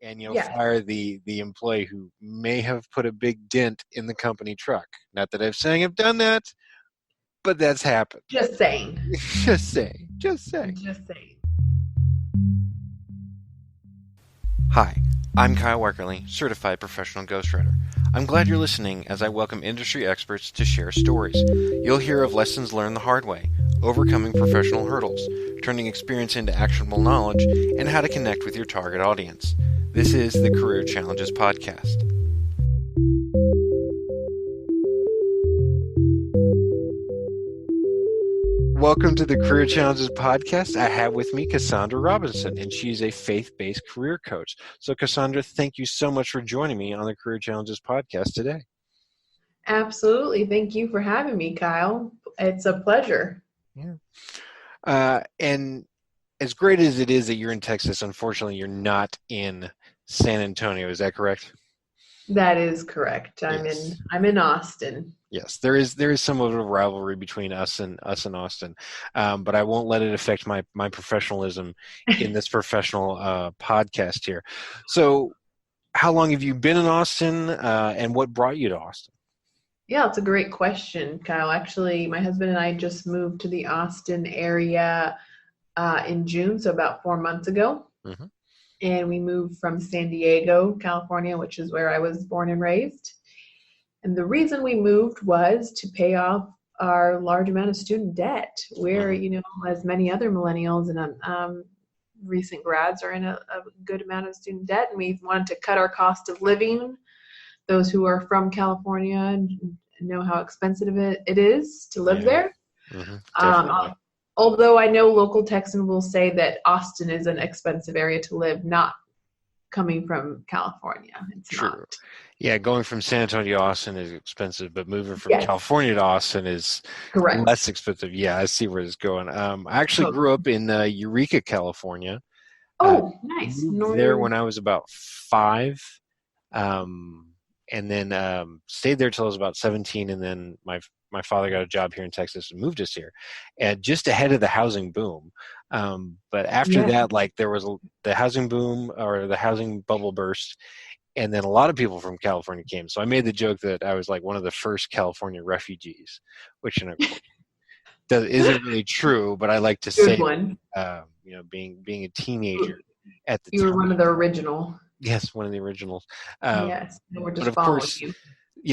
and Yes. fire the employee who may have put a big dent in the company truck. Not that I'm saying I've done that, but that's happened. Just saying. Just saying. Just saying. Just saying. Hi, I'm Kyle Werkerly, Certified Professional Ghostwriter. I'm glad you're listening as I welcome industry experts to share stories. You'll hear of lessons learned the hard way, overcoming professional hurdles, turning experience into actionable knowledge, and how to connect with your target audience. This is the Career Challenges Podcast. Welcome to the Career Challenges Podcast. I have with me Cassandra Robinson, and she's a faith-based career coach. So, Cassandra, thank you so much for joining me on the Career Challenges Podcast today. Absolutely. Thank you for having me, Kyle. It's a pleasure. Yeah. And as great as it is that you're in Texas, unfortunately, you're not in San Antonio. Is that correct? That is correct. Yes. I'm in Austin. Yes, there is somewhat of a rivalry between us and Austin, but I won't let it affect my professionalism in this professional podcast here. So, how long have you been in Austin, and what brought you to Austin? Yeah, it's a great question, Kyle. Actually, my husband and I just moved to the Austin area in June, so about 4 months ago. Mm-hmm. And we moved from San Diego, California, which is where I was born and raised. And the reason we moved was to pay off our large amount of student debt. We're, as many other millennials and recent grads are in a good amount of student debt, and we wanted to cut our cost of living. Those who are from California know how expensive it is to live there. Mm-hmm. Although I know local Texans will say that Austin is an expensive area to live, not coming from California. It's True. not. Yeah, going from San Antonio to Austin is expensive, but moving from California to Austin is correct. Less expensive. Yeah, I see where it's going. I actually grew up in Eureka, California. Oh, nice. Moved there when I was about 5, and then stayed there till I was about 17, and then my father got a job here in Texas and moved us here, and just ahead of the housing boom. But after that, there was the housing boom or the housing bubble burst, and then a lot of people from California came. So I made the joke that I was like one of the first California refugees, which isn't really true, but I like to say, being a teenager at the time. You were one of the original. Yes, one of the originals. Yes, we're just but of course,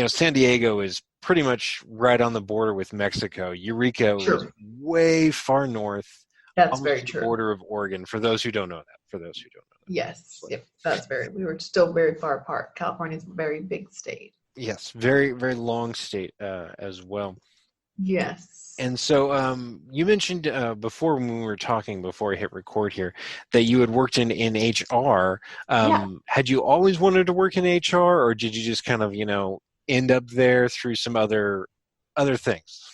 San Diego is pretty much right on the border with Mexico. Eureka was way far north. That's very true. Border of Oregon. For those who don't know that. Yes, that's we were still very far apart. California is a very big state. Yes, very, very long state as well. Yes. And so you mentioned before when we were talking, before I hit record here, that you had worked in HR. Had you always wanted to work in HR, or did you just kind of, end up there through some other things?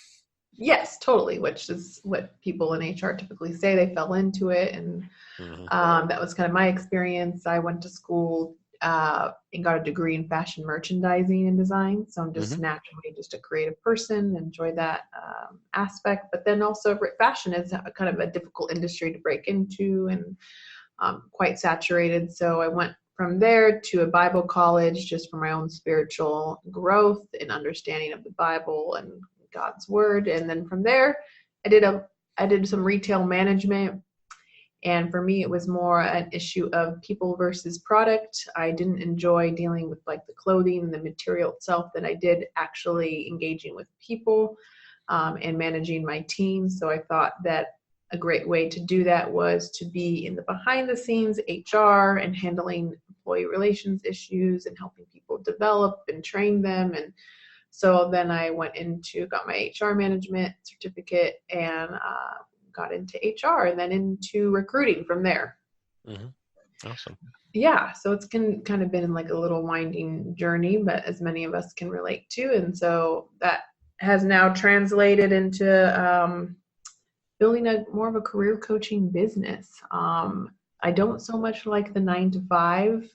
Yes, totally, which is what people in HR typically say. They fell into it, and that was kind of my experience. I went to school and got a degree in fashion merchandising and design, so I'm just naturally just a creative person, enjoy that aspect. But then also fashion is kind of a difficult industry to break into and quite saturated. So I went from there to a Bible college just for my own spiritual growth and understanding of the Bible and God's word. And then from there, I did some retail management. And for me, it was more an issue of people versus product. I didn't enjoy dealing with the clothing and the material itself than I did actually engaging with people and managing my team. So I thought that a great way to do that was to be in the behind the scenes HR and handling employee relations issues and helping people develop and train them. And so then I got my HR management certificate and got into HR and then into recruiting from there. Mm-hmm. Awesome. Yeah. So it's kind of been a little winding journey, but as many of us can relate to. And so that has now translated into building more of a career coaching business. I don't so much like the 9 to 5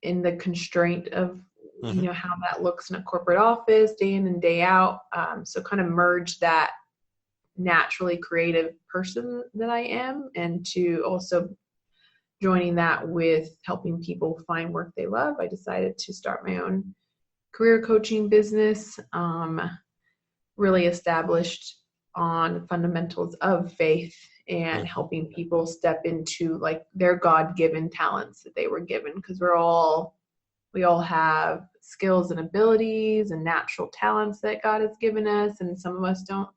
in the constraint of how that looks in a corporate office day in and day out. So kind of merge that naturally creative person that I am and to also joining that with helping people find work they love, I decided to start my own career coaching business, really established on fundamentals of faith and helping people step into like their God-given talents that they were given, because we all have skills and abilities and natural talents that God has given us, and some of us don't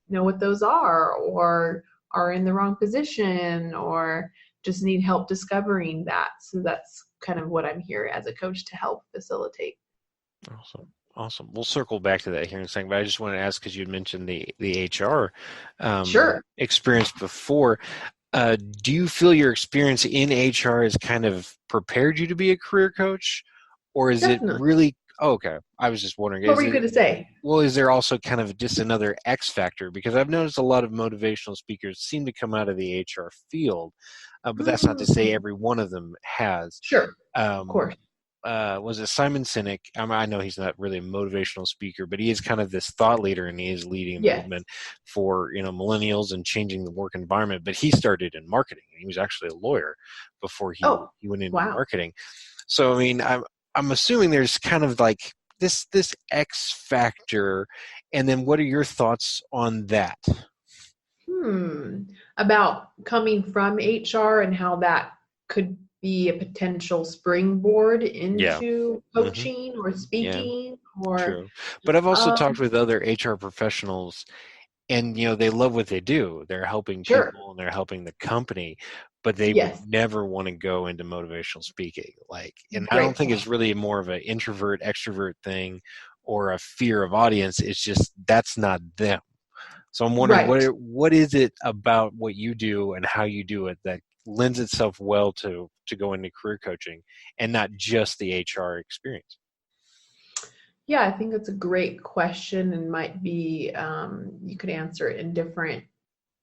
know what those are, or are in the wrong position, or just need help discovering that. So that's kind of what I'm here as a coach to help facilitate. Awesome. We'll circle back to that here in a second, but I just wanted to ask, because you had mentioned the HR Sure. experience before. Do you feel your experience in HR has kind of prepared you to be a career coach, or is Definitely. it really? Oh, okay. I was just wondering. What were you going to say? Well, is there also kind of just another X factor? Because I've noticed a lot of motivational speakers seem to come out of the HR field, but that's not to say every one of them has. Sure. Of course. Was it Simon Sinek? I know he's not really a motivational speaker, but he is kind of this thought leader, and he is leading a movement for millennials and changing the work environment. But he started in marketing. He was actually a lawyer before he went into marketing. So I mean, I'm assuming there's kind of like this X factor, and then what are your thoughts on that? About coming from HR and how that could be a potential springboard into coaching or speaking. Or True. But I've also talked with other HR professionals, and they love what they do. They're helping people and they're helping the company, but they would never want to go into motivational speaking. And I don't think it's really more of an introvert extrovert thing or a fear of audience. It's just that's not them. So I'm wondering what is it about what you do and how you do it that lends itself well to go into career coaching and not just the HR experience? Yeah, I think that's a great question, and might be, you could answer it in different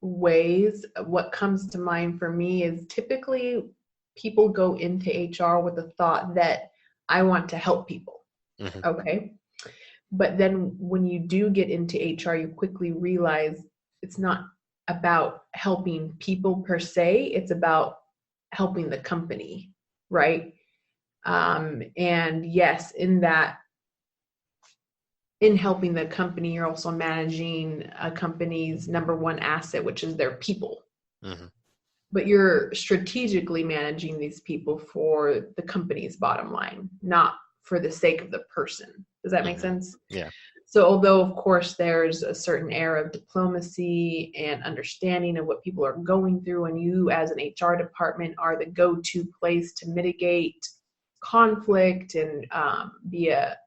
ways. What comes to mind for me is typically people go into HR with the thought that I want to help people. Okay. But then when you do get into HR, you quickly realize it's not about helping people per se. It's about helping the company, right? And yes, in helping the company, you're also managing a company's number one asset, which is their people. But you're strategically managing these people for the company's bottom line, not for the sake of the person. Does that make sense? Yeah. So although, of course, there's a certain air of diplomacy and understanding of what people are going through, and you as an HR department are the go-to place to mitigate conflict and be a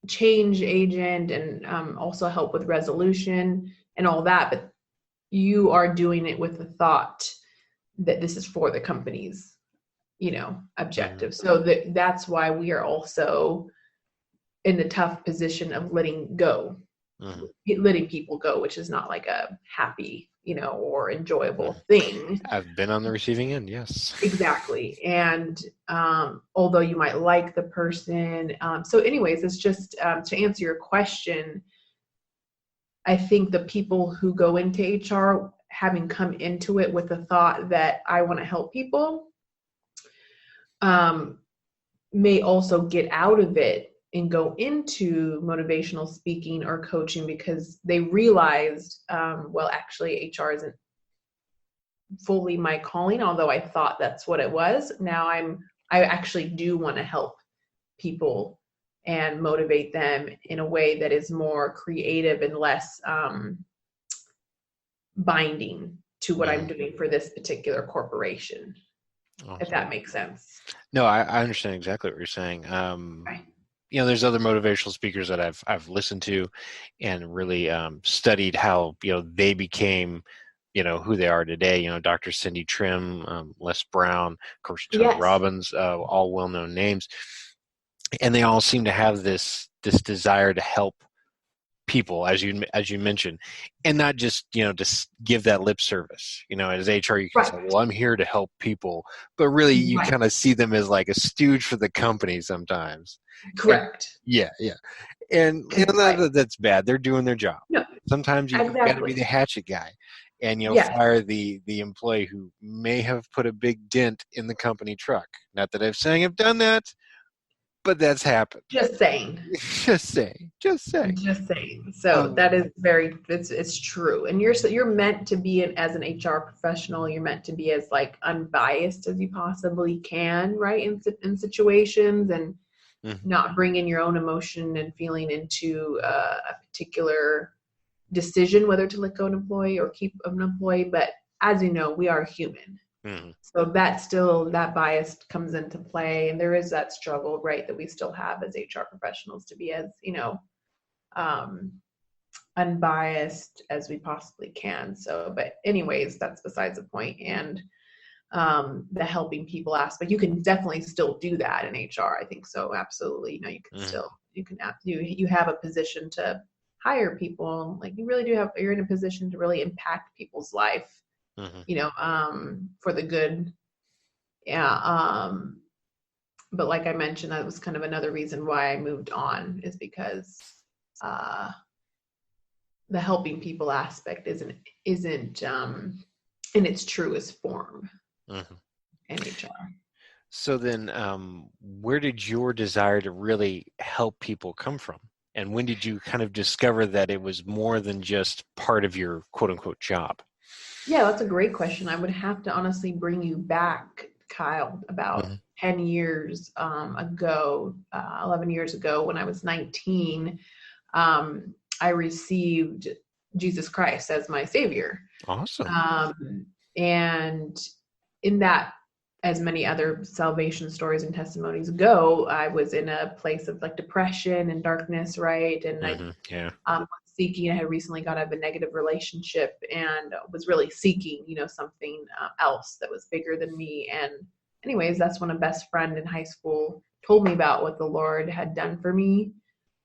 change agent and also help with resolution and all that, but you are doing it with the thought that this is for the company's objective. So that's why we are also in the tough position of letting people go, which is not like a happy or enjoyable thing. I've been on the receiving end. Yes, exactly. And although you might like the person, so anyways, it's just to answer your question, I think the people who go into HR having come into it with the thought that I want to help people may also get out of it and go into motivational speaking or coaching because they realized, well, actually HR isn't fully my calling, although I thought that's what it was. Now I actually do want to help people and motivate them in a way that is more creative and less binding to what I'm doing for this particular corporation. Awesome. If that makes sense. No, I understand exactly what you're saying. There's other motivational speakers that I've listened to and really studied how they became who they are today. Dr. Cindy Trim, Les Brown, of course, Tony Robbins, all well-known names, and they all seem to have this desire to help people, as you mentioned, and not just just give that lip service. As HR, you can say, well, I'm here to help people, but really you kind of see them as like a stooge for the company sometimes. Correct. And, yeah. And that's bad. They're doing their job. No, sometimes you got to be the hatchet guy. and you'll Yes. fire the employee who may have put a big dent in the company truck. Not that I'm saying I've done that, but that's happened. Just saying. Just saying. Just saying. So that is it's true. And you're meant to be as an HR professional, you're meant to be as like unbiased as you possibly can, right? In situations, and not bring in your own emotion and feeling into a particular decision, whether to let go an employee or keep an employee. But as you know, we are human. So that bias comes into play, and there is that struggle, right, that we still have as HR professionals to be as, unbiased as we possibly can. So, but anyways, that's besides the point. And the helping people aspect, you can definitely still do that in HR. I think so. Absolutely. You can you have a position to hire people. Like you really do you're in a position to really impact people's life. For the good. Yeah. But like I mentioned, that was kind of another reason why I moved on, is because the helping people aspect isn't in its truest form in HR. So then, where did your desire to really help people come from? And when did you kind of discover that it was more than just part of your quote unquote job? Yeah, that's a great question. I would have to honestly bring you back, Kyle, about 10 years ago, 11 years ago, when I was 19, I received Jesus Christ as my Savior. Awesome. And in that, as many other salvation stories and testimonies go, I was in a place of like depression and darkness, right? And I was seeking. I had recently got out of a negative relationship and was really seeking, something else that was bigger than me. And anyways, that's when a best friend in high school told me about what the Lord had done for me,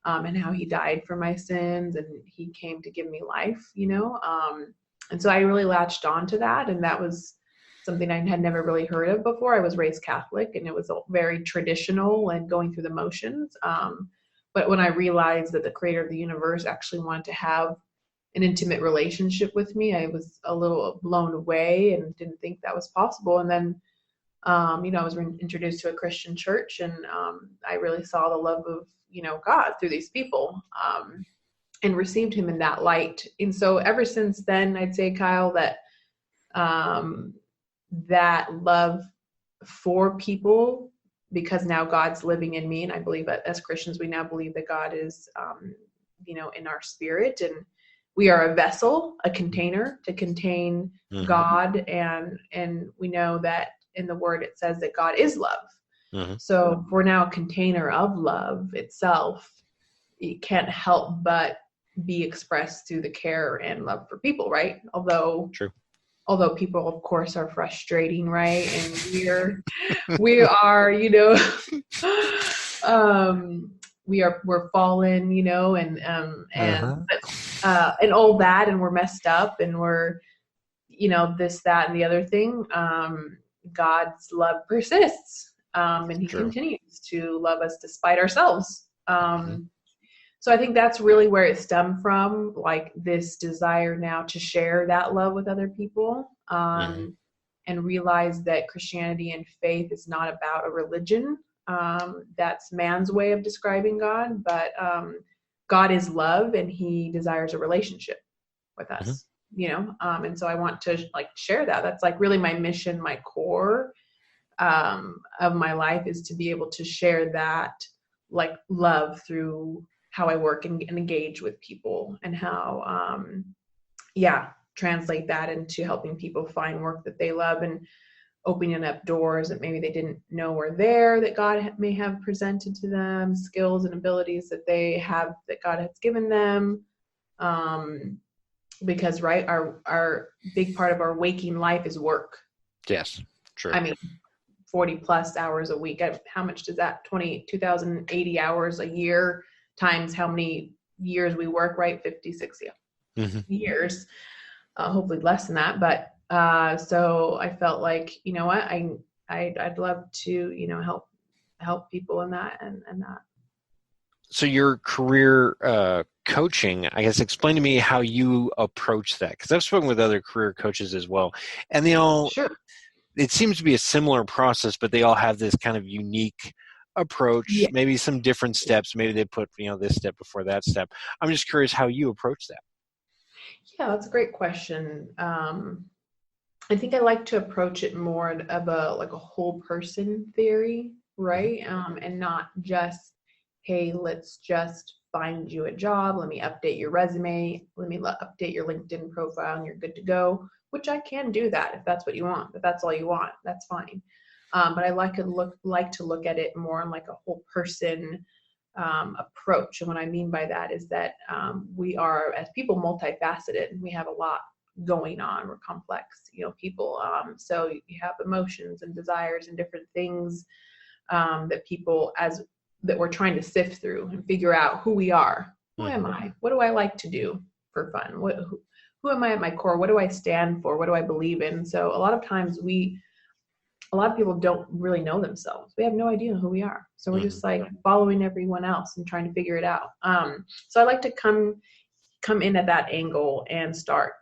and how he died for my sins, and he came to give me life, and so I really latched on to that. And that was something I had never really heard of before. I was raised Catholic, and it was very traditional and going through the motions. But when I realized that the creator of the universe actually wanted to have an intimate relationship with me, I was a little blown away and didn't think that was possible. And then, I was introduced to a Christian church, and I really saw the love of, God through these people, and received him in that light. And so ever since then, I'd say, Kyle, that that love for people, because now God's living in me, and I believe that as Christians, we now believe that God is, in our spirit, and we are a vessel, a container to contain God, and we know that in the Word it says that God is love. So if we're now a container of love itself, it can't help but be expressed through the care and love for people, right? Although people, of course, are frustrating, right? And we're fallen, and all that, and we're messed up, and we're, this, that, and the other thing. God's love persists, and he continues to love us despite ourselves. So I think that's really where it stemmed from, like this desire now to share that love with other people, and realize that Christianity and faith is not about a religion. That's man's way of describing God, but God is love, and he desires a relationship with us, and so I want to share that. That's really my mission, my core of my life, is to be able to share that love through how I work and engage with people, and how, translate that into helping people find work that they love, and opening up doors that maybe they didn't know were there, that God may have presented to them, skills and abilities that they have, that God has given them. Because our big part of our waking life is work. Yes, true. 40 plus hours a week. How much does that, 2,080 hours a year times how many years we work, right? 50, 60 years, hopefully less than that. But so I felt like, what, I'd love to, help people in that and that. So your career coaching, I guess explain to me how you approach that, because I've spoken with other career coaches as well, and they all, Sure. it seems to be a similar process, but they all have this kind of unique approach, Yeah. maybe some different steps. Maybe they put, this step before that step. I'm just curious how you approach that. Yeah, that's a great question. I think I like to approach it more of a whole person theory, right? And not just, hey, let's just find you a job. Let me update your resume. Let me update your LinkedIn profile, and you're good to go. Which I can do that if that's what you want. If that's all you want, that's fine. But I like to look at it more on like a whole person approach. And what I mean by that is that we are, as people, multifaceted. We have a lot going on. We're complex, people. So you have emotions and desires and different things that we're trying to sift through and figure out who we are. Who am I? What do I like to do for fun? Who am I at my core? What do I stand for? What do I believe in? So a lot of times a lot of people don't really know themselves. We have no idea who we are. So we're just like following everyone else and trying to figure it out. So I like to come in at that angle and start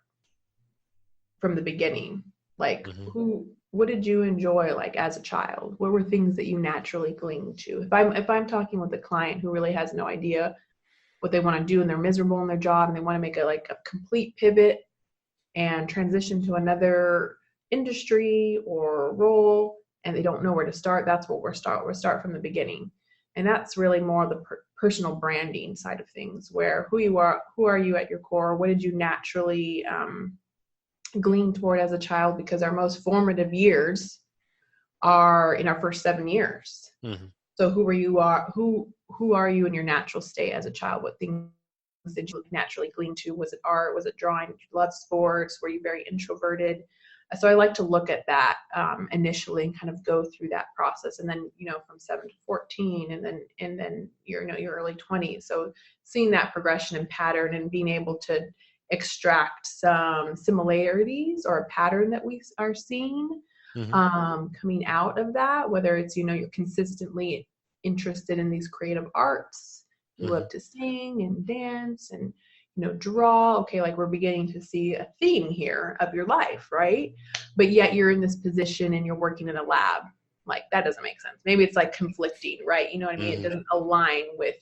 from the beginning. Like what did you enjoy like as a child? What were things that you naturally cling to? If I'm talking with a client who really has no idea what they want to do and they're miserable in their job and they want to make a complete pivot and transition to another industry or role and they don't know where to start, that's what we'll start from the beginning. And that's really more the personal branding side of things, where who are you at your core? What did you naturally glean toward as a child? Because our most formative years are in our first 7 years. So who are you in your natural state as a child? What things did you naturally glean to? Was it art? Was it drawing? Did you love sports? Were you very introverted? So I like to look at that initially and kind of go through that process. And then, from 7 to 14 and then your early 20s. So seeing that progression and pattern and being able to extract some similarities or a pattern that we are seeing coming out of that, whether it's, you're consistently interested in these creative arts, you love to sing and dance and, draw. Okay, like we're beginning to see a theme here of your life, right? But yet you're in this position and you're working in a lab. Like that doesn't make sense. Maybe it's like conflicting, right? You know what I mean? It doesn't align with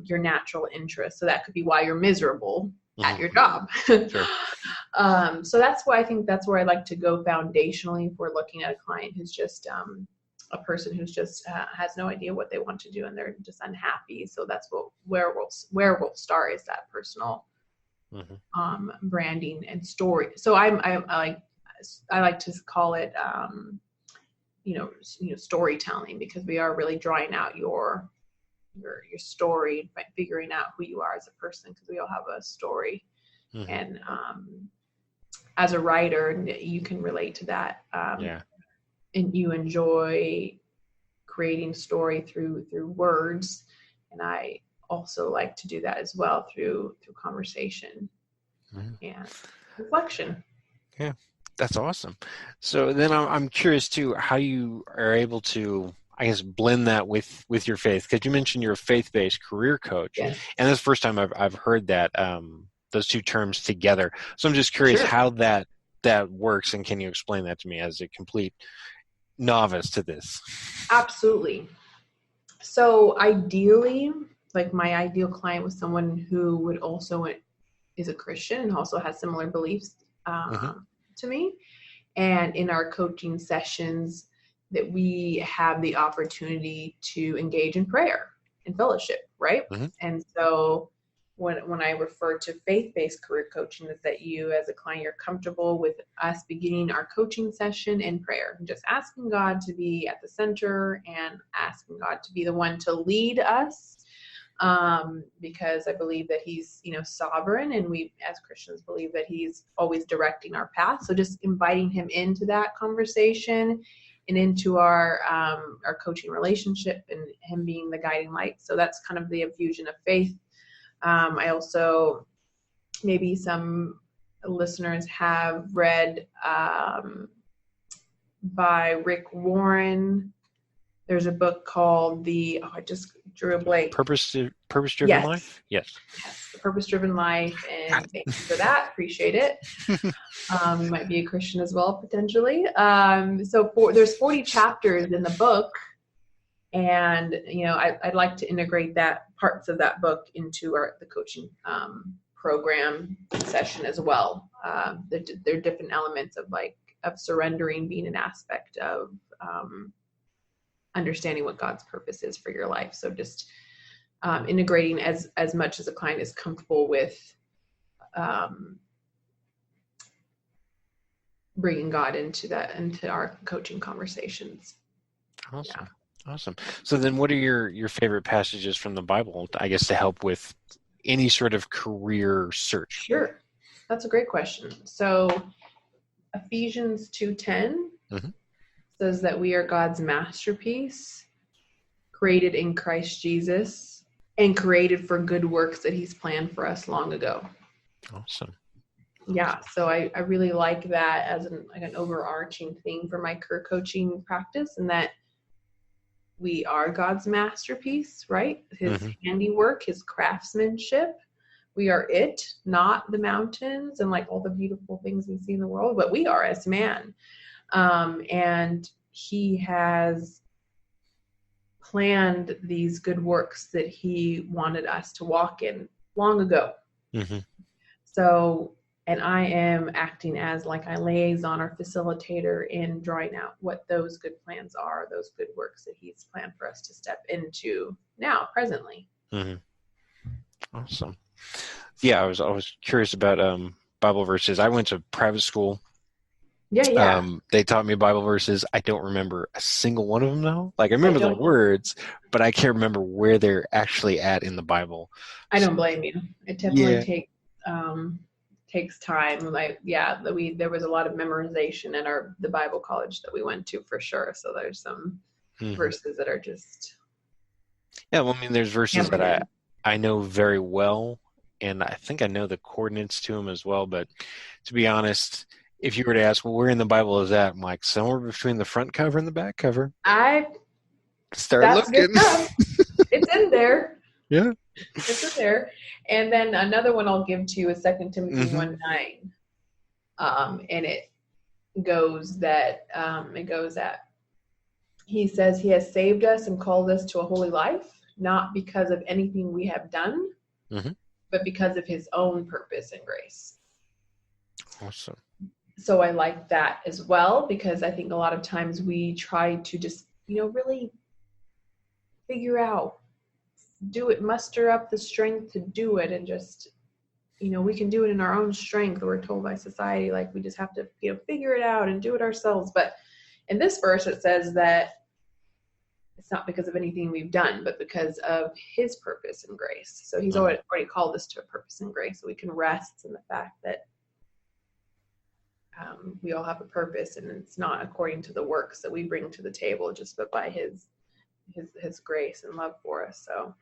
your natural interest. So that could be why you're miserable at your job. Sure. So that's why I think that's where I like to go foundationally if we're looking at a client who's just a person who's just has no idea what they want to do and they're just unhappy. So that's where we'll start, is that personal branding and story. So I like to call it storytelling, because we are really drawing out your story by figuring out who you are as a person, because we all have a story. And as a writer, you can relate to that. And you enjoy creating story through words, and I also like to do that as well through conversation and reflection. Yeah, that's awesome. So then I'm curious too, how you are able to, I guess, blend that with your faith, because you mentioned you're a faith-based career coach, and this is the first time I've heard that those two terms together. So I'm just curious how that works, and can you explain that to me as a complete novice to this? Absolutely. So ideally, like my ideal client was someone who would also is a Christian and also has similar beliefs to me. And in our coaching sessions, that we have the opportunity to engage in prayer and fellowship, right? And so when I refer to faith-based career coaching, is that you as a client, you're comfortable with us beginning our coaching session in prayer, just asking God to be at the center and asking God to be the one to lead us, because I believe that he's, sovereign, and we as Christians believe that he's always directing our path. So just inviting him into that conversation and into our coaching relationship, and him being the guiding light. So that's kind of the infusion of faith. I also, maybe some listeners have read by Rick Warren. There's a book called I just drew a blank. Purpose-driven life? Yes. Yes, The Purpose-Driven Life, and thank you for that. Appreciate it. You might be a Christian as well, potentially. There's 40 chapters in the book, and I'd like to integrate parts of that book into the coaching program session as well. There are different elements of surrendering being an aspect of understanding what God's purpose is for your life. So just integrating as much as a client is comfortable with bringing God into our coaching conversations. Awesome. Yeah. Awesome. So then what are your favorite passages from the Bible, I guess, to help with any sort of career search? Sure. That's a great question. So Ephesians 2:10 says that we are God's masterpiece, created in Christ Jesus, and created for good works that he's planned for us long ago. Awesome. Yeah, so I really like that as an overarching theme for my career coaching practice, and that we are God's masterpiece, right? His handiwork, his craftsmanship. We are it, not the mountains and all the beautiful things we see in the world, but we are as man. And he has planned these good works that he wanted us to walk in long ago. So, and I am acting as a liaison or facilitator in drawing out what those good plans are, those good works that he's planned for us to step into now, presently. Awesome. Yeah, I was curious about Bible verses. I went to private school. Yeah. They taught me Bible verses. I don't remember a single one of them though. I remember the words, but I can't remember where they're actually at in the Bible. I don't blame you. It definitely takes time. There was a lot of memorization in the Bible college that we went to for sure. So there's some verses that are just. Yeah, well, I mean, there's verses that I know very well, and I think I know the coordinates to them as well. But to be honest, if you were to ask, well, where in the Bible is that? I'm like, somewhere between the front cover and the back cover. Start looking. It's in there. Yeah. It's in there. And then another one I'll give to you is 2 Timothy 1:9. And it goes that he says he has saved us and called us to a holy life, not because of anything we have done, but because of his own purpose and grace. Awesome. So I like that as well, because I think a lot of times we try to just, really figure out, do it, muster up the strength to do it, and just, we can do it in our own strength. We're told by society, we just have to, figure it out and do it ourselves. But in this verse, it says that it's not because of anything we've done, but because of his purpose and grace. So he's already called us to a purpose and grace, so we can rest in the fact that we all have a purpose, and it's not according to the works that we bring to the table, but by his grace and love for us. So,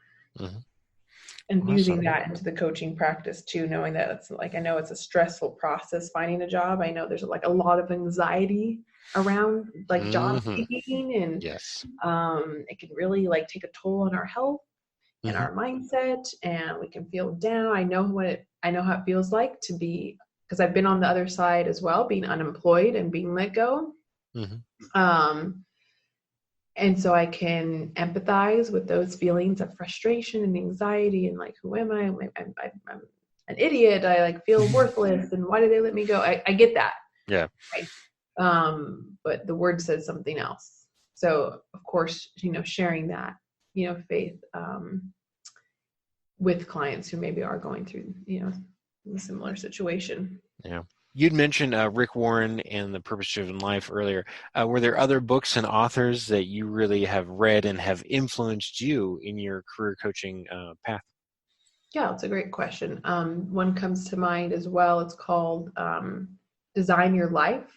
infusing that into the coaching practice too, knowing that it's I know it's a stressful process finding a job. I know there's a lot of anxiety around job seeking, and it can really take a toll on our health and our mindset, and we can feel down. I know how it feels like to be, because I've been on the other side as well, being unemployed and being let go. And so I can empathize with those feelings of frustration and anxiety and who am I? I'm an idiot. I feel worthless, and why did they let me go? I get that. Yeah. Right? But the word says something else. So of course, sharing that, faith with clients who maybe are going through, a similar situation. Yeah. You'd mentioned Rick Warren and The Purpose-Driven Life earlier. Were there other books and authors that you really have read and have influenced you in your career coaching path? Yeah, it's a great question. One comes to mind as well. It's called Design Your Life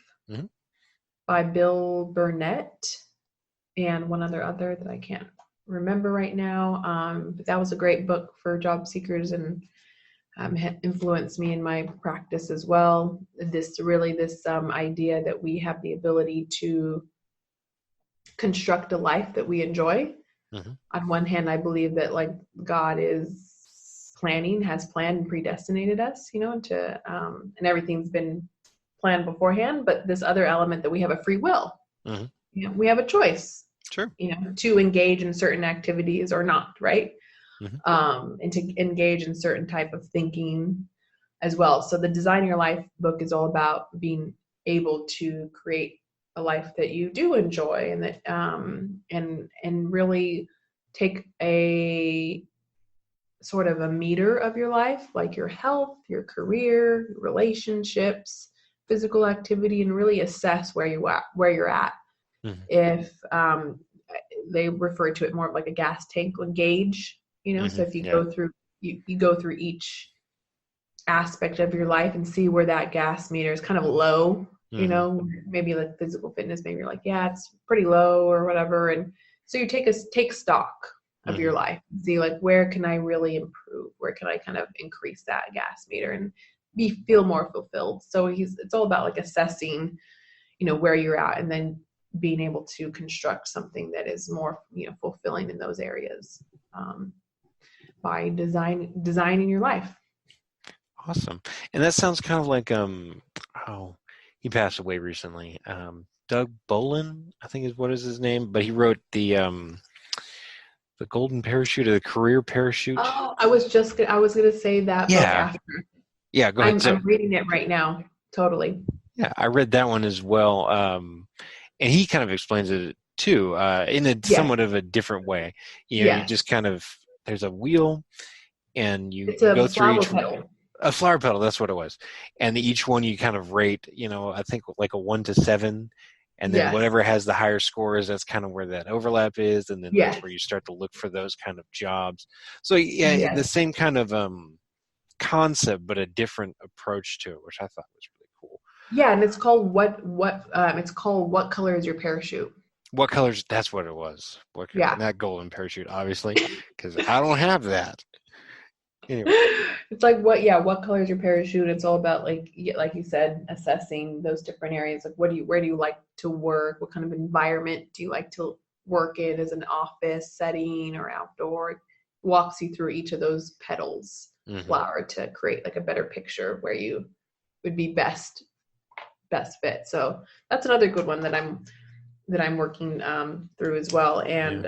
by Bill Burnett, and one other that I can't remember right now. But that was a great book for job seekers, and influenced me in my practice as well. This idea that we have the ability to construct a life that we enjoy. Mm-hmm. On one hand, I believe that like God has planned and predestinated us, to and everything's been planned beforehand. But this other element that we have a free will, Mm-hmm. We have a choice, Sure. To engage in certain activities or not, right? Mm-hmm. And to engage in certain type of thinking as well. So the Design Your Life book is all about being able to create a life that you do enjoy, and that and really take a sort of a meter of your life, like your health, your career, your relationships, physical activity, and really assess where you're at. Mm-hmm. If they refer to it more of like a gas tank gauge, Mm-hmm. so if you go through you go through each aspect of your life and see where that gas meter is kind of low, maybe like physical fitness, maybe you're like, yeah, it's pretty low or whatever. And so you take stock of your life and see like, where can I really improve? Where can I kind of increase that gas meter and feel more fulfilled? So it's all about like assessing, where you're at, and then being able to construct something that is more, fulfilling in those areas, by designing your life. Awesome. And that sounds kind of like he passed away recently. Doug Bolin, I think is what is his name, but he wrote the Golden Parachute, or the Career Parachute. Oh, I was gonna say that book after. Yeah, go ahead. I'm reading it right now. Totally. Yeah, I read that one as well. And he kind of explains it too, in a somewhat of a different way. You just kind of, there's a wheel, and you go through each pedal. A flower petal, that's what it was. And each one you kind of rate, I think like a 1 to 7. And then whatever has the higher scores, that's kind of where that overlap is. And then that's where you start to look for those kind of jobs. So the same kind of concept, but a different approach to it, which I thought was really cool. Yeah, and it's called What Color Is Your Parachute? What colors? That's what it was. Not golden parachute, obviously, because I don't have that. Anyway. It's like what color is your parachute? It's all about like you said, assessing those different areas. Like where do you like to work? What kind of environment do you like to work in, as an office setting or outdoor? It walks you through each of those petals, flower, to create like a better picture of where you would be best fit. So that's another good one that I'm working through as well. And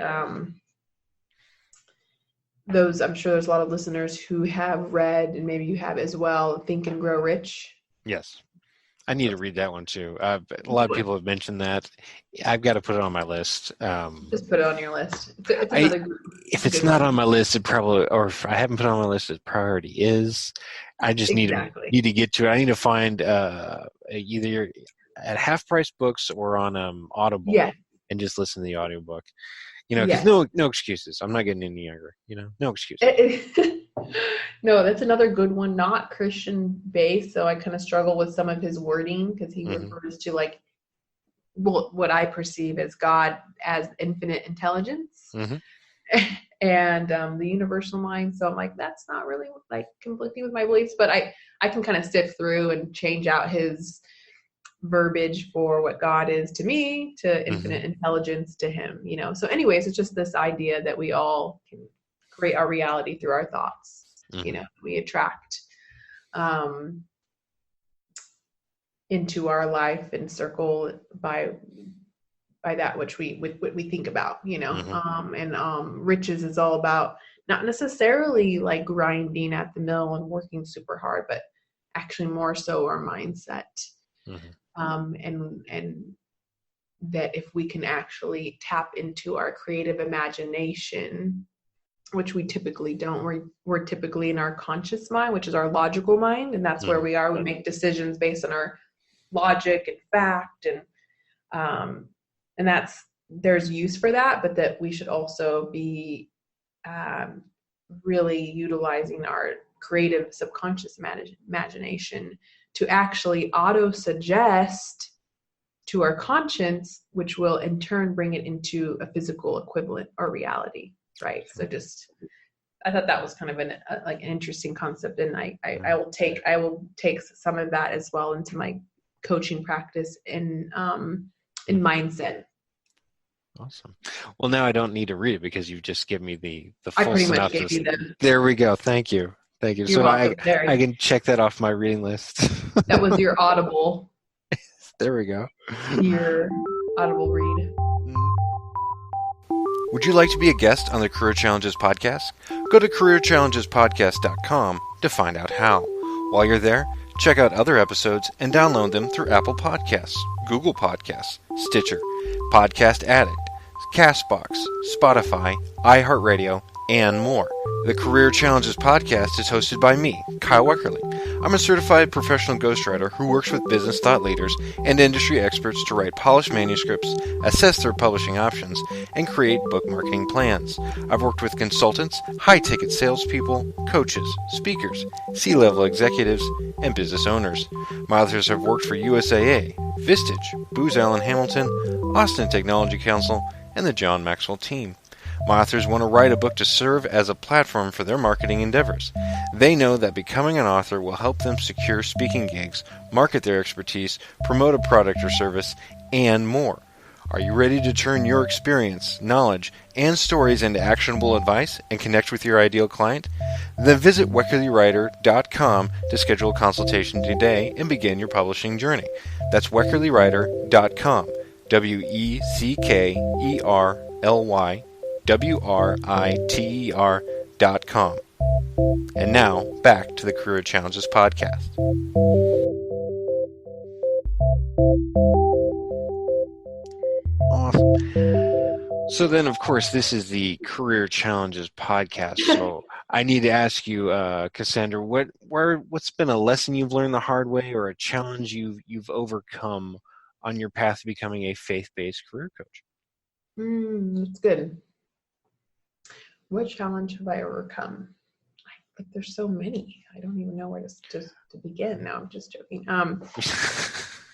I'm sure there's a lot of listeners who have read, and maybe you have as well, Think and Grow Rich. Yes. I need to read that one too. A lot of people have mentioned that. I've got to put it on my list. Just put it on your list. It's another if it's not on my list, it probably, or if I haven't put it on my list, it probably is. I just need to get to it. I need to find either at Half Price Books or on Audible, and just listen to the audiobook. Because no excuses. I'm not getting any younger. No excuses. No, that's another good one. Not Christian based, so I kind of struggle with some of his wording, because he refers to like what I perceive as God as infinite intelligence, and the universal mind. So I'm like, that's not really like conflicting with my beliefs, but I can kind of sift through and change out his verbiage for what God is to me, to infinite intelligence to him, So anyways, it's just this idea that we all can create our reality through our thoughts. We attract into our life and circle by that which we think about, and riches is all about not necessarily like grinding at the mill and working super hard, but actually more so our mindset. And that if we can actually tap into our creative imagination, which we typically don't, we're typically in our conscious mind, which is our logical mind, and that's where we are. We make decisions based on our logic and fact, and there's use for that, but that we should also be really utilizing our creative subconscious imagination to actually auto-suggest to our conscience, which will in turn bring it into a physical equivalent or reality, right? So I thought that was kind of an interesting concept, and I will take some of that as well into my coaching practice in mindset. Awesome. Well, now I don't need to read it because you've just given me the I full pretty much gave synopsis. you the. There we go. Thank you. Thank you. You're So welcome. I can check that off my reading list. That was your audible. There we go. Your audible read. Would you like to be a guest on the Career Challenges podcast? Go to careerchallengespodcast.com to find out how. While you're there, check out other episodes and download them through Apple Podcasts, Google Podcasts, Stitcher, Podcast Addict, Castbox, Spotify, iHeartRadio, and more. The Career Challenges podcast is hosted by me, Kyle Weckerly. I'm a certified professional ghostwriter who works with business thought leaders and industry experts to write polished manuscripts, assess their publishing options, and create book marketing plans. I've worked with consultants, high-ticket salespeople, coaches, speakers, C-level executives, and business owners. My authors have worked for USAA, Vistage, Booz Allen Hamilton, Austin Technology Council, and the John Maxwell team. My authors want to write a book to serve as a platform for their marketing endeavors. They know that becoming an author will help them secure speaking gigs, market their expertise, promote a product or service, and more. Are you ready to turn your experience, knowledge, and stories into actionable advice and connect with your ideal client? Then visit WeckerlyWriter.com to schedule a consultation today and begin your publishing journey. That's WeckerlyWriter.com. WeckerlyWriter.com. And now, back to the Career Challenges podcast. Awesome. So then, of course, this is the Career Challenges podcast. So I need to ask you, Cassandra, what's been a lesson you've learned the hard way, or a challenge you've overcome on your path to becoming a faith-based career coach? That's good. What challenge have I overcome? I think there's so many. I don't even know where to begin. No, I'm just joking.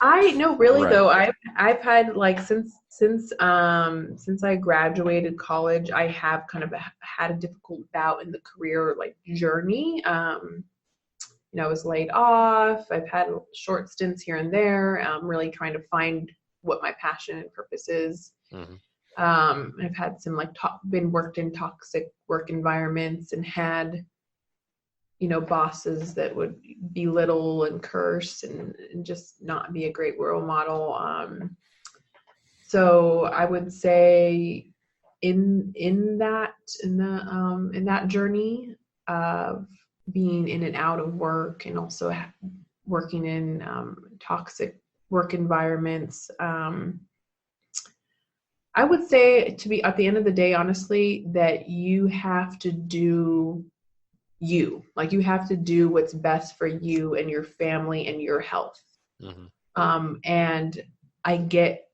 I know, really, though. I've had, like, since I graduated college, I have kind of had a difficult bout in the career, like, journey. I was laid off. I've had short stints here and there. Really trying to find what my passion and purpose is. Mm-hmm. I've had some worked in toxic work environments and had, bosses that would belittle and curse and just not be a great role model. So I would say in that journey of being in and out of work and also working in toxic work environments, I would say, to be at the end of the day, honestly, that you have to do you. Like, you have to do what's best for you and your family and your health. Mm-hmm. And I get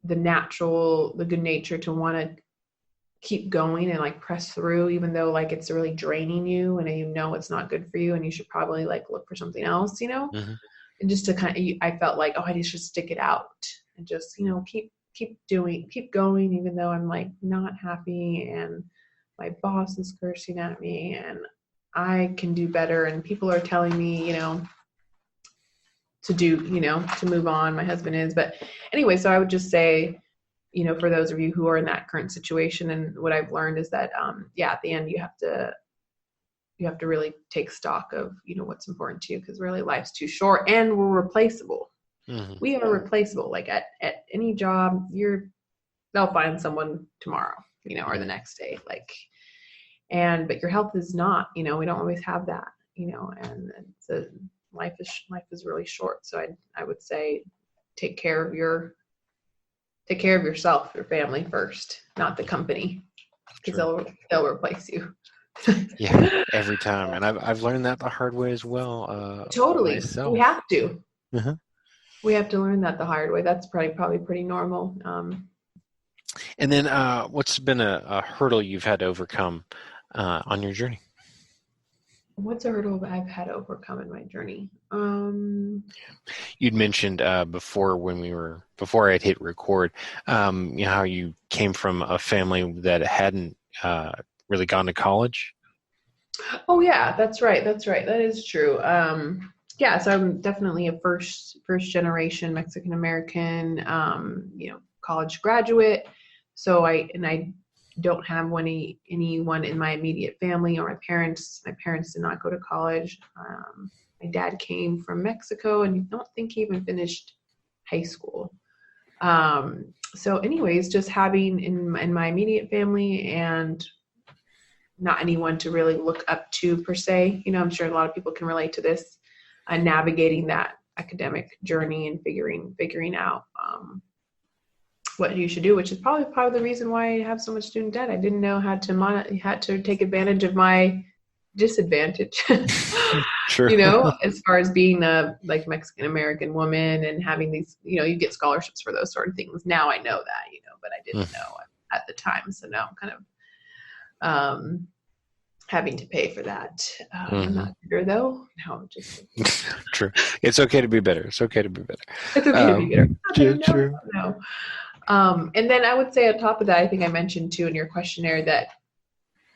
the good nature to want to keep going and, like, press through, even though, like, it's really draining you and it's not good for you and you should probably, like, look for something else, Mm-hmm. And just to I felt like, I just should stick it out and just, keep going, even though I'm, like, not happy and my boss is cursing at me and I can do better and people are telling me, to move on. My husband is, but anyway, so I would just say, for those of you who are in that current situation, and what I've learned is that, at the end you have to really take stock of, what's important to you, because really life's too short and we're replaceable. Mm-hmm. We are replaceable. Like at any job, they'll find someone tomorrow, or the next day. Like, but your health is not. We don't always have that. And life is really short. So I would say take care of yourself, your family first, not the company, because they'll replace you. Yeah, every time, and I've learned that the hard way as well. Totally, myself. We have to. Uh-huh. We have to learn that the hard way. That's probably pretty normal. And then what's been a hurdle you've had to overcome on your journey? What's a hurdle I've had to overcome in my journey? You'd mentioned before I'd hit record, how you came from a family that hadn't really gone to college. Oh yeah, that's right. That is true. So I'm definitely a first generation Mexican American. college graduate. So I don't have anyone in my immediate family or my parents. My parents did not go to college. My dad came from Mexico, and I don't think he even finished high school. So anyways, just having in my immediate family and not anyone to really look up to per se. I'm sure a lot of people can relate to this, navigating that academic journey and figuring out what you should do, which is probably part of the reason why I have so much student debt. I didn't know how to take advantage of my disadvantage. Sure. As far as being a Mexican American woman and having these, you get scholarships for those sort of things. Now I know that, but I didn't know at the time. So now I'm kind of having to pay for that. I'm not bitter though. No, I'm just true. It's okay to be better. It's okay to be better. It's okay to be better. True. No. And then I would say on top of that, I think I mentioned too in your questionnaire that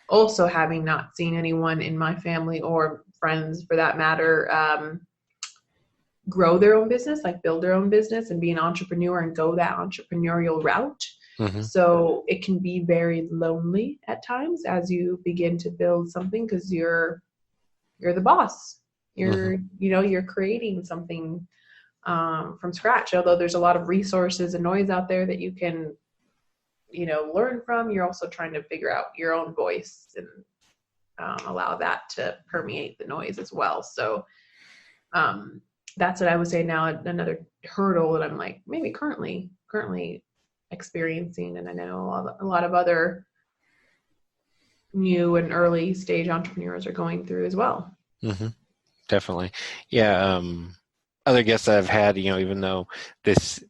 also having not seen anyone in my family or friends for that matter grow their own business, build their own business and be an entrepreneur and go that entrepreneurial route. Mm-hmm. So it can be very lonely at times as you begin to build something because you're the boss. You're you're creating something from scratch. Although there's a lot of resources and noise out there that you can learn from, you're also trying to figure out your own voice and allow that to permeate the noise as well. So that's what I would say now, another hurdle that I'm maybe currently experiencing. And I know a lot of other new and early stage entrepreneurs are going through as well. Mm-hmm. Definitely. Yeah. Other guests I've had, even though this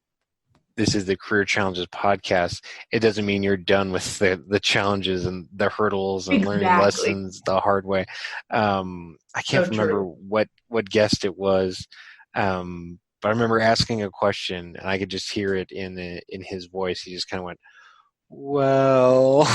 is the Career Challenges podcast, it doesn't mean you're done with the challenges and the hurdles and learning lessons the hard way. I can't remember what guest it was, but I remember asking a question and I could just hear it in his voice. He just kind of went, well,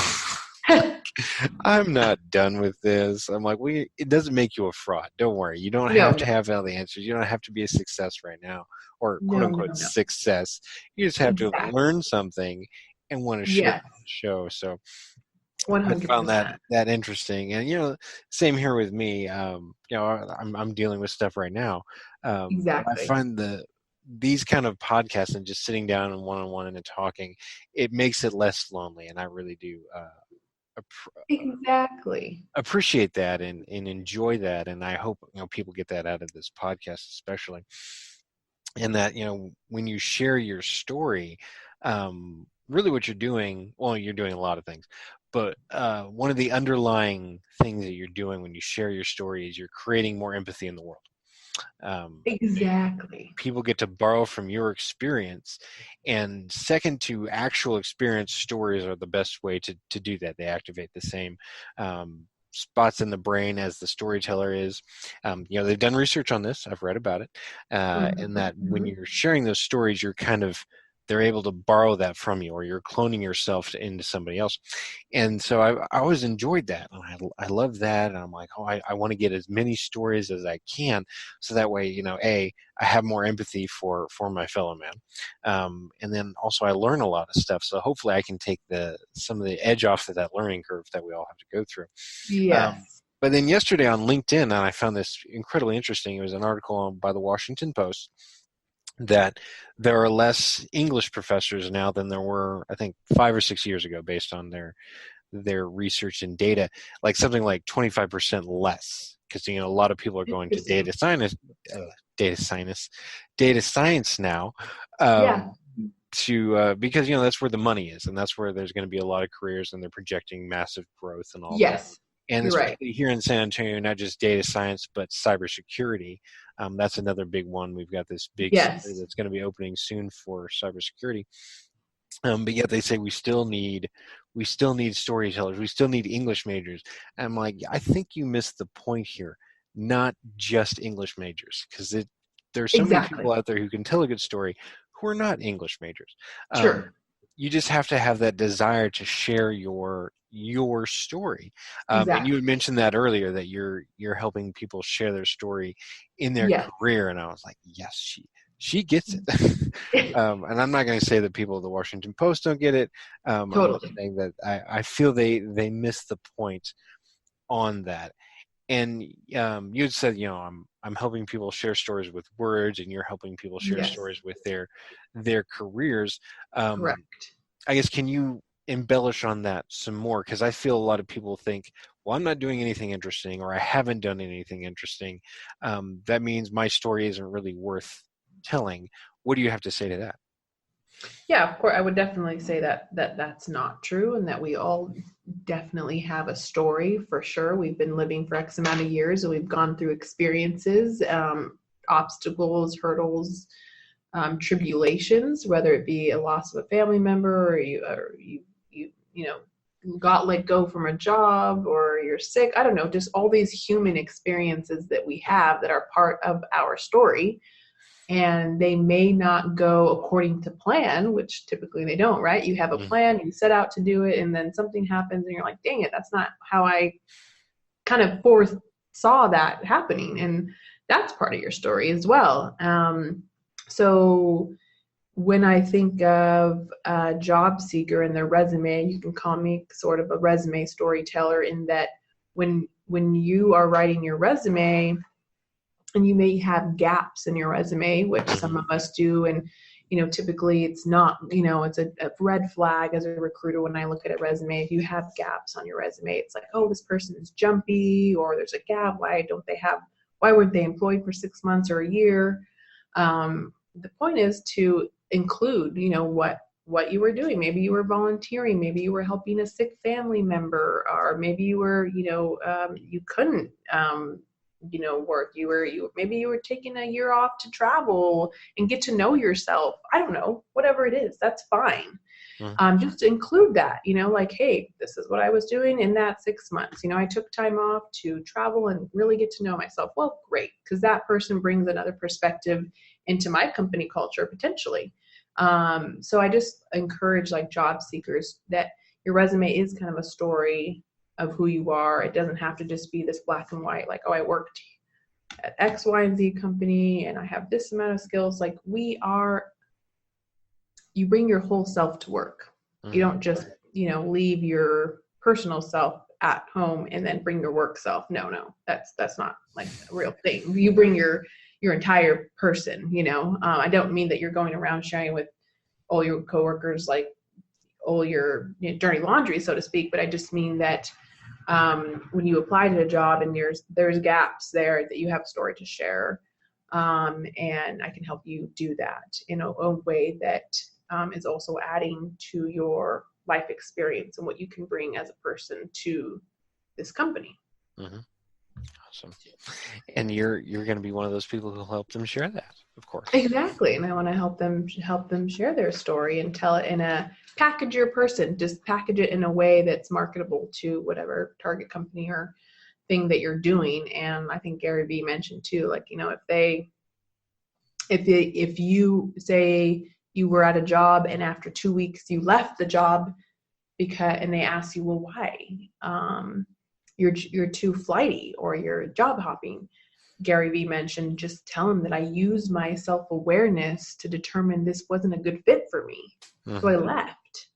I'm not done with this. I'm like, it doesn't make you a fraud. Don't worry. You don't have to have all the answers. You don't have to be a success right now or quote unquote success. You just have to learn something and want to share the show. So 100%. I found that interesting. And, same here with me. I'm dealing with stuff right now. Exactly. I find these kind of podcasts and just sitting down and one-on-one and talking, it makes it less lonely. And I really do, appreciate that and enjoy that, and I hope people get that out of this podcast especially, and that when you share your story, really what you're doing, you're doing a lot of things, but one of the underlying things that you're doing when you share your story is you're creating more empathy in the world. Exactly. People get to borrow from your experience, and second to actual experience, stories are the best way to do that. They activate the same spots in the brain as the storyteller is. They've done research on this. I've read about it, and that when you're sharing those stories, they're able to borrow that from you, or you're cloning yourself into somebody else. And so I always enjoyed that. And I love that. And I'm like, I want to get as many stories as I can. So that way, I have more empathy for my fellow man. And then also I learn a lot of stuff. So hopefully I can take some of the edge off of that learning curve that we all have to go through. Yes. But then yesterday on LinkedIn, and I found this incredibly interesting. It was an article by the Washington Post that there are less English professors now than there were, I think, 5 or 6 years ago, based on their research and data, something like 25% less, because a lot of people are going to data science now, because that's where the money is, and that's where there's going to be a lot of careers, and they're projecting massive growth and all that. And especially here in San Antonio, not just data science, but cybersecurity. That's another big one. We've got this big center that's going to be opening soon for cybersecurity. But yet they say we still need storytellers. We still need English majors. And I'm like, I think you missed the point here. Not just English majors, because there's so many people out there who can tell a good story who are not English majors. Sure. You just have to have that desire to share your story. And you had mentioned that earlier, that you're helping people share their story in their career. And I was like, yes, she gets it. And I'm not going to say that people at the Washington Post don't get it. I'm Totally. saying that I feel they miss the point on that. And you had said, I'm helping people share stories with words, and you're helping people share Yes. stories with their careers. Correct. I guess, can you embellish on that some more? Because I feel a lot of people think, well, I'm not doing anything interesting, or I haven't done anything interesting. That means my story isn't really worth telling. What do you have to say to that? Yeah, of course, I would definitely say that that's not true, and that we all definitely have a story for sure. We've been living for X amount of years, and we've gone through experiences, obstacles, hurdles, tribulations, whether it be a loss of a family member, or you know got let go from a job, or you're sick. I don't know, just all these human experiences that we have that are part of our story. And they may not go according to plan, which typically they don't, right? You have a plan, you set out to do it, and then something happens and you're like, dang it, that's not how I kind of foresaw that happening. And that's part of your story as well. So when I think of a job seeker and their resume, you can call me sort of a resume storyteller, in that when you are writing your resume, and you may have gaps in your resume, which some of us do. And, typically it's not, it's a red flag as a recruiter when I look at a resume. If you have gaps on your resume, it's like, oh, this person is jumpy, or there's a gap. Why weren't they employed for 6 months or a year? The point is to include, what you were doing. Maybe you were volunteering, maybe you were helping a sick family member, or maybe you were, you couldn't, work. Maybe you were taking a year off to travel and get to know yourself. I don't know, whatever it is, that's fine. Just include that, like, hey, this is what I was doing in that 6 months. I took time off to travel and really get to know myself. Well, great, because that person brings another perspective into my company culture potentially. So I just encourage, like, job seekers, that your resume is kind of a story of who you are. It doesn't have to just be this black and white, like, oh, I worked at X, Y, and Z company and I have this amount of skills. Like, you bring your whole self to work. You don't just, leave your personal self at home and then bring your work self. No, that's not like a real thing. You bring your entire person, I don't mean that you're going around sharing with all your coworkers, like, all your dirty laundry, so to speak, but I just mean that when you apply to a job and there's gaps there, that you have a story to share, and I can help you do that in a way that is also adding to your life experience and what you can bring as a person to this company. Awesome. And you're going to be one of those people who'll help them share that, of course. Exactly. And I want to help them share their story and tell it in a packager person. Just package it in a way that's marketable to whatever target company or thing that you're doing. And I think Gary Vee mentioned too, like, if you say you were at a job and after 2 weeks you left the job and they ask you, well, why? You're too flighty or you're job hopping. Gary Vee mentioned, just tell him that I used my self-awareness to determine this wasn't a good fit for me. So I left.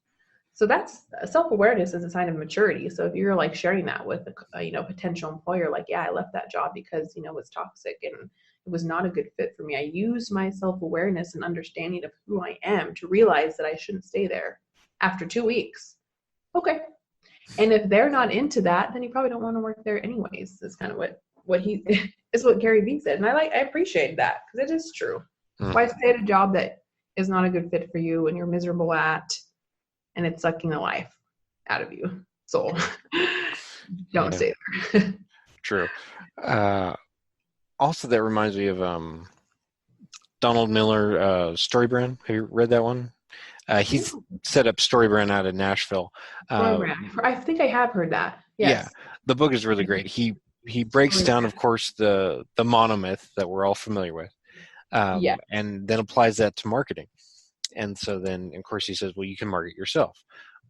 So that's self-awareness is a sign of maturity. So if you're like sharing that with a potential employer, like, yeah, I left that job because, it was toxic and it was not a good fit for me. I used my self-awareness and understanding of who I am to realize that I shouldn't stay there after 2 weeks. Okay. And if they're not into that, then you probably don't want to work there anyways. That's kind of what he is, what Gary Vee said. And I appreciate that, because it is true. Why stay at a job that is not a good fit for you and you're miserable at, and it's sucking the life out of you? So don't stay there. True. Also, that reminds me of Donald Miller, Storybrand. Have you read that one? He's set up Storybrand out of Nashville. I think I have heard that. Yes. Yeah, the book is really great. He breaks down, of course, the monomyth that we're all familiar with, and then applies that to marketing. And so then, of course, he says, well, you can market yourself.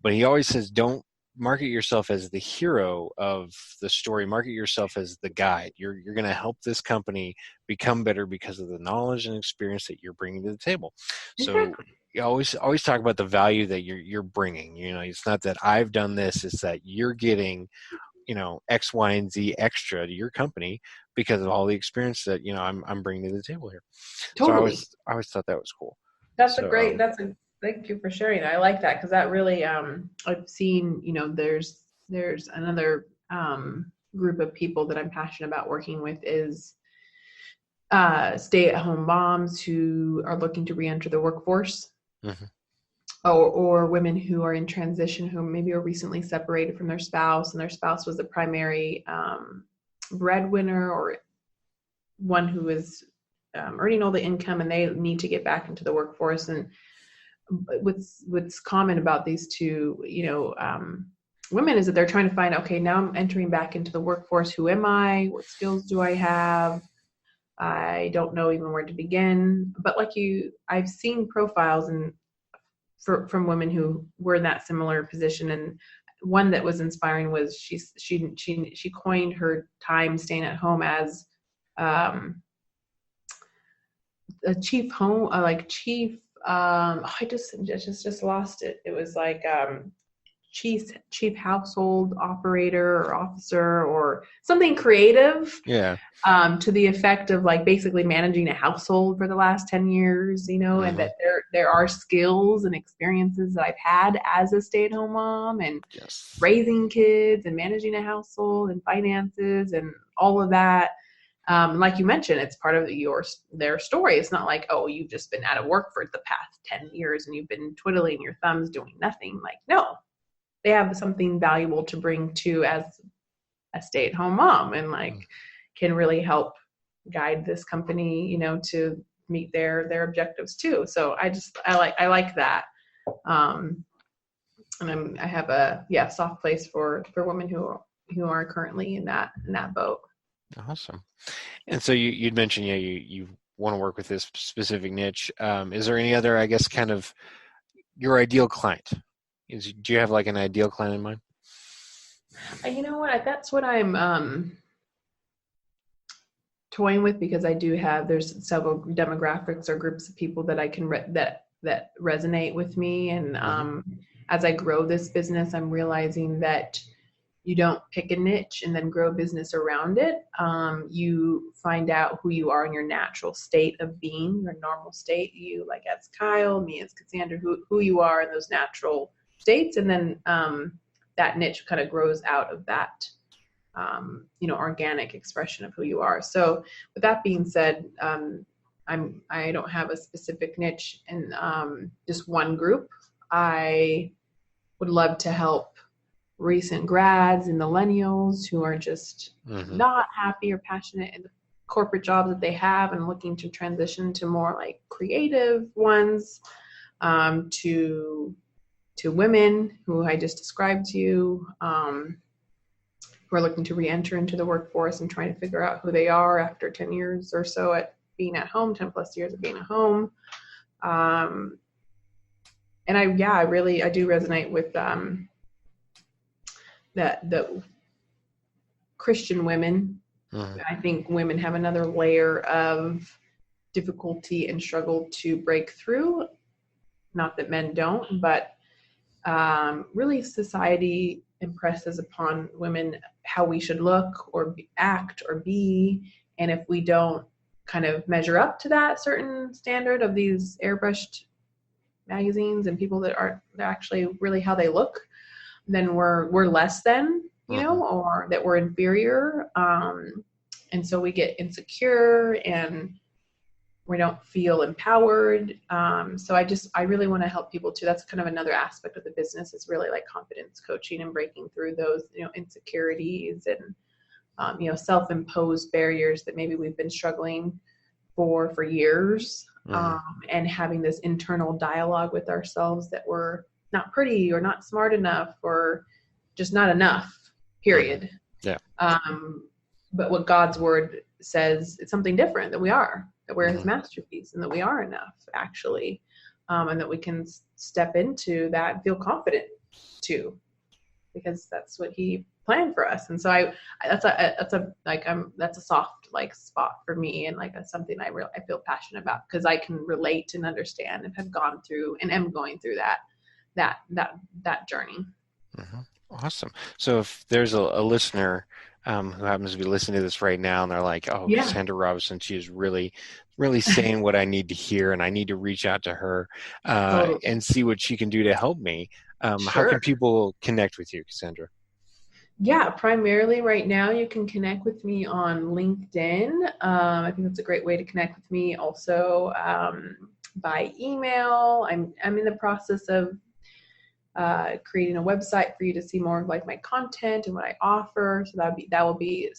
But he always says, don't market yourself as the hero of the story, market yourself as the guide. You're going to help this company become better because of the knowledge and experience that you're bringing to the table. So you always talk about the value that you're bringing. It's not that I've done this, it's that you're getting X, Y, and Z extra to your company because of all the experience that I'm bringing to the table here. Totally. So I always thought that was cool. Thank you for sharing that. I like that, because that really I've seen there's another group of people that I'm passionate about working with is stay-at-home moms who are looking to re-enter the workforce. Mm-hmm. Or women who are in transition, who maybe are recently separated from their spouse, and their spouse was the primary breadwinner, or one who is earning all the income, and they need to get back into the workforce. And what's common about these two, women, is that they're trying to find, okay, now I'm entering back into the workforce. Who am I? What skills do I have? I don't know even where to begin. But I've seen profiles from women who were in that similar position, and one that was inspiring was she coined her time staying at home as a chief home I just lost it. It was like chief household operator or officer or something creative. Yeah. To the effect of basically managing a household for the last 10 years, Mm-hmm. and that there are skills and experiences that I've had as a stay-at-home mom, and Yes. raising kids and managing a household and finances and all of that. Like you mentioned, it's part of their story. It's not like, oh, you've just been out of work for the past 10 years and you've been twiddling your thumbs doing nothing. No, they have something valuable to bring to as a stay-at-home mom, and can really help guide this company, to meet their objectives too. So I like that. And I have a soft place for women who are currently in that boat. Awesome. And so you'd mentioned, you want to work with this specific niche. Is there any other, I guess, kind of your ideal client? Do you have an ideal client in mind? You know what? That's what I'm toying with, because I do have, there's several demographics or groups of people that I can that resonate with me. And as I grow this business, I'm realizing that you don't pick a niche and then grow a business around it. You find out who you are in your natural state of being, your normal state, you as Kyle, me as Cassandra, who you are in those natural states. And then that niche kind of grows out of that, organic expression of who you are. So with that being said, I don't have a specific niche in just one group. I would love to help recent grads and millennials who are just not happy or passionate in the corporate jobs that they have and looking to transition to more creative ones, to women who I just described to you, who are looking to re-enter into the workforce and trying to figure out who they are after 10 years or so at being at home, 10 plus years of being at home. And I do resonate with the Christian women. I think women have another layer of difficulty and struggle to break through. Not that men don't, but really society impresses upon women how we should look or act or be. And if we don't kind of measure up to that certain standard of these airbrushed magazines and people that aren't actually really how they look, then we're less than, or that we're inferior. And so we get insecure and we don't feel empowered. So I really want to help people too. That's kind of another aspect of the business, is really confidence coaching and breaking through those, insecurities and, self-imposed barriers that maybe we've been struggling for years. And having this internal dialogue with ourselves that we're not pretty or not smart enough or just not enough, period. Yeah. But what God's word says, it's something different, that we're his masterpiece, and that we are enough, actually. And that we can step into that and feel confident too. because that's what he planned for us. And so that's a soft like spot for me, and like that's something I feel passionate about, because I can relate and understand and have gone through and am going through that journey. Mm-hmm. Awesome. So if there's a listener who happens to be listening to this right now, and they're like, "Oh, Yeah. Cassandra Robinson, she is really, really saying what I need to hear, and I need to reach out to her Totally. and see what she can do to help me." How Sure. can people connect with you, Cassandra? Yeah, primarily right now you can connect with me on LinkedIn. I think that's a great way to connect with me. Also, by email. I'm in the process of creating a website for you to see more of like my content and what I offer. So that will be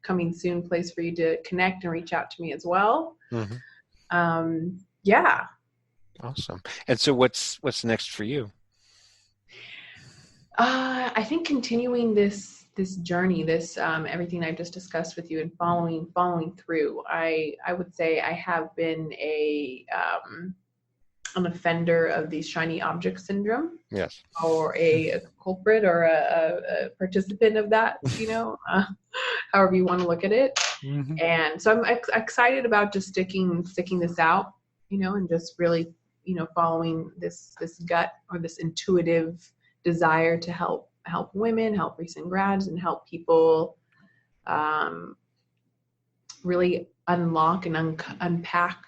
coming soon place for you to connect and reach out to me as well. Mm-hmm. Yeah. Awesome. And so what's next for you? I think continuing this journey, this everything I've just discussed with you, and following through. I would say I have been an offender of the shiny object syndrome. Yes. Or a culprit or a participant of that, however you want to look at it. Mm-hmm. And so I'm excited about just sticking this out, and just really, following this gut or this intuitive desire to help women, help recent grads, and help people really unlock and unpack,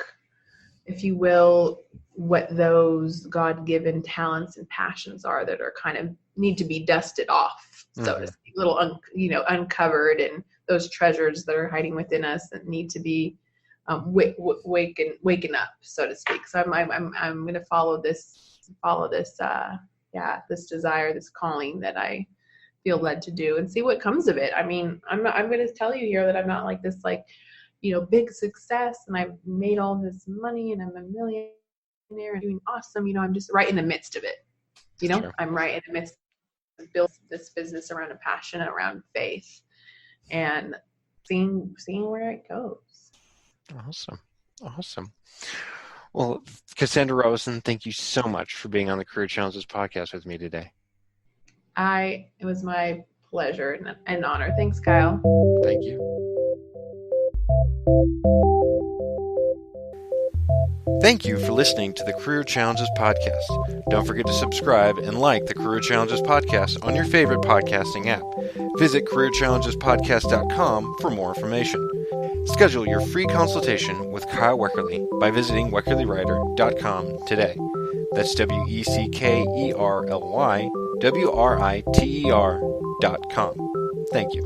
if you will, what those God-given talents and passions are that are kind of need to be dusted off, so to speak, uncovered, and those treasures that are hiding within us that need to be waken up, so to speak. So I'm going to follow this this desire, this calling that I feel led to do, and see what comes of it. I mean, I'm going to tell you here that I'm not like this, big success and I've made all this money and I'm a millionaire and doing awesome. I'm just right in the midst of it. Sure. I'm right in the midst of building this business around a passion, around faith, and seeing where it goes. Awesome. Well, Cassandra Robinson, thank you so much for being on the Career Challenges podcast with me today. It was my pleasure and honor. Thanks, Kyle. Thank you. Thank you for listening to the Career Challenges podcast. Don't forget to subscribe and like the Career Challenges podcast on your favorite podcasting app. Visit careerchallengespodcast.com for more information. Schedule your free consultation with Kyle Weckerly by visiting weckerlywriter.com today. That's WECKERLYWRITER.com. Thank you.